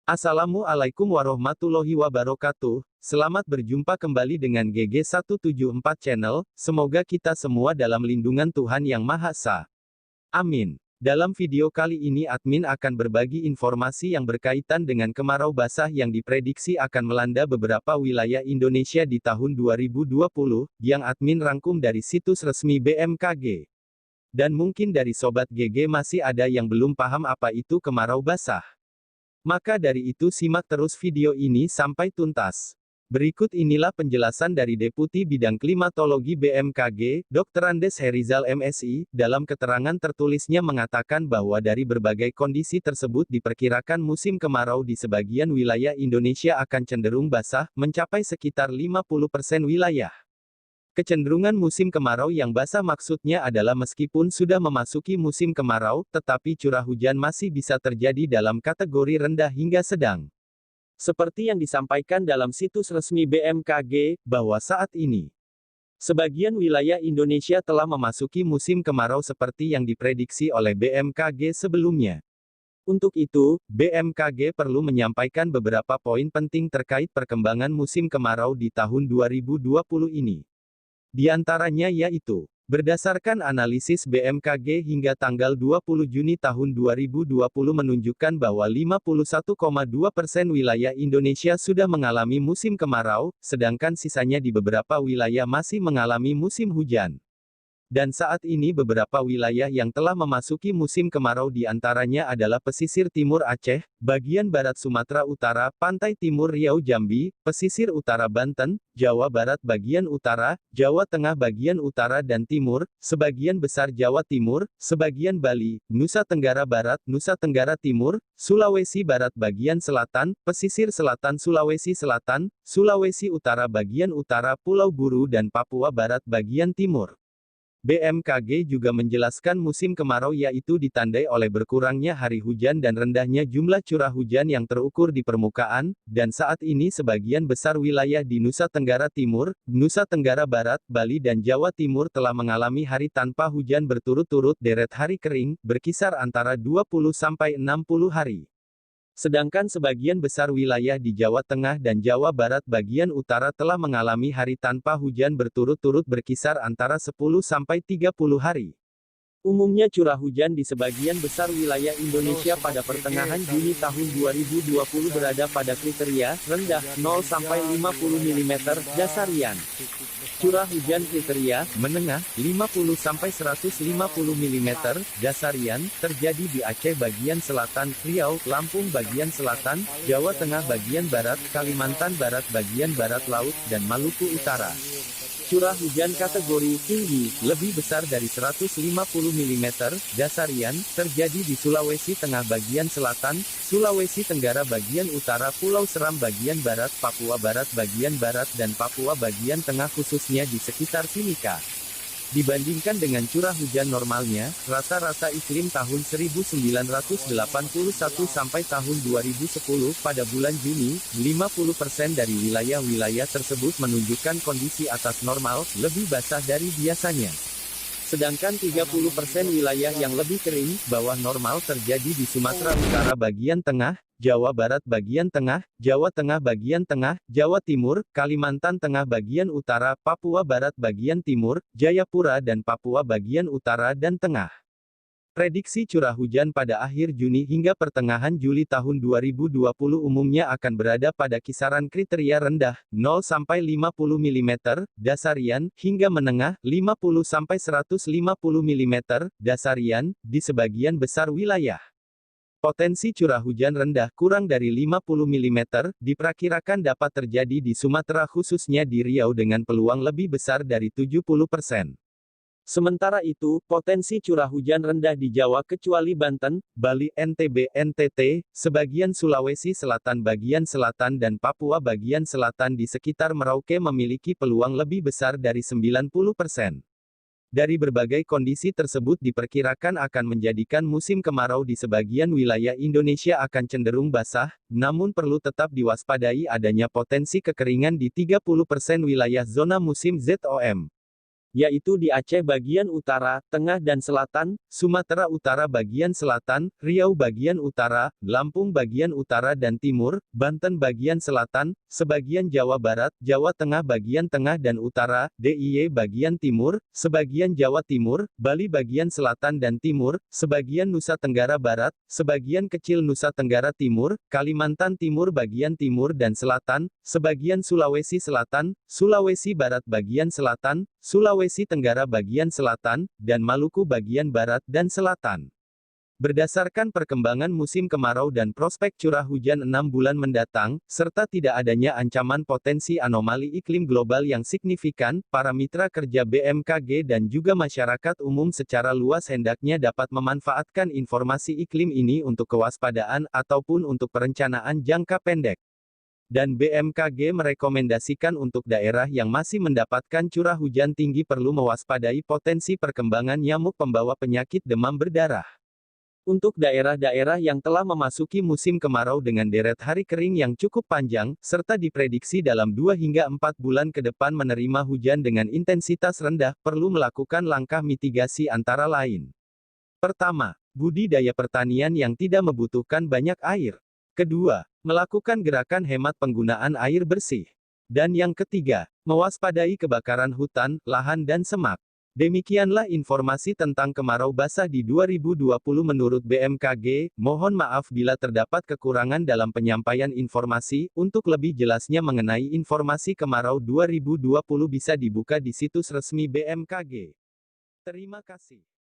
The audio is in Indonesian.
Assalamualaikum warahmatullahi wabarakatuh. Selamat berjumpa kembali dengan GG174 Channel. Semoga kita semua dalam lindungan Tuhan Yang Maha Esa. Amin. Dalam video kali ini admin akan berbagi informasi yang berkaitan dengan kemarau basah yang diprediksi akan melanda beberapa wilayah Indonesia di tahun 2020, yang admin rangkum dari situs resmi BMKG. Dan mungkin dari Sobat GG masih ada yang belum paham apa itu kemarau basah. Maka dari itu simak terus video ini sampai tuntas. Berikut inilah penjelasan dari Deputi Bidang Klimatologi BMKG, Dr. Andes Herizal MSI, dalam keterangan tertulisnya mengatakan bahwa dari berbagai kondisi tersebut diperkirakan musim kemarau di sebagian wilayah Indonesia akan cenderung basah, mencapai sekitar 50% wilayah. Kecenderungan musim kemarau yang basah maksudnya adalah meskipun sudah memasuki musim kemarau, tetapi curah hujan masih bisa terjadi dalam kategori rendah hingga sedang. Seperti yang disampaikan dalam situs resmi BMKG, bahwa saat ini, sebagian wilayah Indonesia telah memasuki musim kemarau seperti yang diprediksi oleh BMKG sebelumnya. Untuk itu, BMKG perlu menyampaikan beberapa poin penting terkait perkembangan musim kemarau di tahun 2020 ini. Di antaranya yaitu, berdasarkan analisis BMKG hingga tanggal 20 Juni tahun 2020 menunjukkan bahwa 51,2% wilayah Indonesia sudah mengalami musim kemarau, sedangkan sisanya di beberapa wilayah masih mengalami musim hujan. Dan saat ini beberapa wilayah yang telah memasuki musim kemarau di antaranya adalah pesisir timur Aceh, bagian barat Sumatera Utara, pantai timur Riau Jambi, pesisir utara Banten, Jawa Barat bagian utara, Jawa Tengah bagian utara dan timur, sebagian besar Jawa Timur, sebagian Bali, Nusa Tenggara Barat, Nusa Tenggara Timur, Sulawesi Barat bagian selatan, pesisir selatan Sulawesi Selatan, Sulawesi Utara bagian utara, Pulau Buru dan Papua Barat bagian timur. BMKG juga menjelaskan musim kemarau yaitu ditandai oleh berkurangnya hari hujan dan rendahnya jumlah curah hujan yang terukur di permukaan, dan saat ini sebagian besar wilayah di Nusa Tenggara Timur, Nusa Tenggara Barat, Bali dan Jawa Timur telah mengalami hari tanpa hujan berturut-turut deret hari kering, berkisar antara 20-60 hari. Sedangkan sebagian besar wilayah di Jawa Tengah dan Jawa Barat bagian utara telah mengalami hari tanpa hujan berturut-turut berkisar antara 10-30 hari. Umumnya curah hujan di sebagian besar wilayah Indonesia pada pertengahan Juni tahun 2020 berada pada kriteria rendah 0-50 mm dasarian. Curah hujan kriteria menengah 50-150 mm dasarian terjadi di Aceh bagian selatan, Riau, Lampung bagian selatan, Jawa Tengah bagian barat, Kalimantan Barat bagian barat laut, dan Maluku Utara. Curah hujan kategori tinggi, lebih besar dari 150 mm dasarian, terjadi di Sulawesi Tengah bagian selatan, Sulawesi Tenggara bagian utara, Pulau Seram bagian barat, Papua Barat bagian barat dan Papua bagian tengah khususnya di sekitar Timika. Dibandingkan dengan curah hujan normalnya, rata-rata iklim tahun 1981 sampai tahun 2010 pada bulan Juni, 50% dari wilayah-wilayah tersebut menunjukkan kondisi atas normal, lebih basah dari biasanya. Sedangkan 30% wilayah yang lebih kering, bawah normal terjadi di Sumatera Utara bagian tengah, Jawa Barat bagian tengah, Jawa Tengah bagian tengah, Jawa Timur, Kalimantan Tengah bagian utara, Papua Barat bagian timur, Jayapura dan Papua bagian utara dan tengah. Prediksi curah hujan pada akhir Juni hingga pertengahan Juli tahun 2020 umumnya akan berada pada kisaran kriteria rendah, 0-50 mm dasarian, hingga menengah, 50-150 mm dasarian, di sebagian besar wilayah. Potensi curah hujan rendah kurang dari 50 mm, diperkirakan dapat terjadi di Sumatera khususnya di Riau dengan peluang lebih besar dari 70%. Sementara itu, potensi curah hujan rendah di Jawa kecuali Banten, Bali, NTB, NTT, sebagian Sulawesi Selatan bagian selatan dan Papua bagian selatan di sekitar Merauke memiliki peluang lebih besar dari 90%. Dari berbagai kondisi tersebut diperkirakan akan menjadikan musim kemarau di sebagian wilayah Indonesia akan cenderung basah, namun perlu tetap diwaspadai adanya potensi kekeringan di 30% wilayah zona musim ZOM. yaitu di Aceh bagian utara, tengah dan selatan, Sumatera Utara bagian selatan, Riau bagian utara, Lampung bagian utara dan timur, Banten bagian selatan, sebagian Jawa Barat, Jawa Tengah bagian tengah dan utara, DIY bagian timur, sebagian Jawa Timur, Bali bagian selatan dan timur, sebagian Nusa Tenggara Barat, sebagian kecil Nusa Tenggara Timur, Kalimantan Timur bagian timur dan selatan, sebagian Sulawesi Selatan, Sulawesi Barat bagian selatan, Sulawesi Tenggara bagian selatan, dan Maluku bagian barat dan selatan. Berdasarkan perkembangan musim kemarau dan prospek curah hujan 6 bulan mendatang, serta tidak adanya ancaman potensi anomali iklim global yang signifikan, para mitra kerja BMKG dan juga masyarakat umum secara luas hendaknya dapat memanfaatkan informasi iklim ini untuk kewaspadaan ataupun untuk perencanaan jangka pendek. Dan BMKG merekomendasikan untuk daerah yang masih mendapatkan curah hujan tinggi perlu mewaspadai potensi perkembangan nyamuk pembawa penyakit demam berdarah. Untuk daerah-daerah yang telah memasuki musim kemarau dengan deret hari kering yang cukup panjang, serta diprediksi dalam 2 hingga 4 bulan ke depan menerima hujan dengan intensitas rendah, perlu melakukan langkah mitigasi antara lain. Pertama, budidaya pertanian yang tidak membutuhkan banyak air. Kedua, melakukan gerakan hemat penggunaan air bersih. Dan yang ketiga, mewaspadai kebakaran hutan, lahan dan semak. Demikianlah informasi tentang kemarau basah di 2020 menurut BMKG. Mohon maaf bila terdapat kekurangan dalam penyampaian informasi. Untuk lebih jelasnya mengenai informasi kemarau 2020 bisa dibuka di situs resmi BMKG. Terima kasih.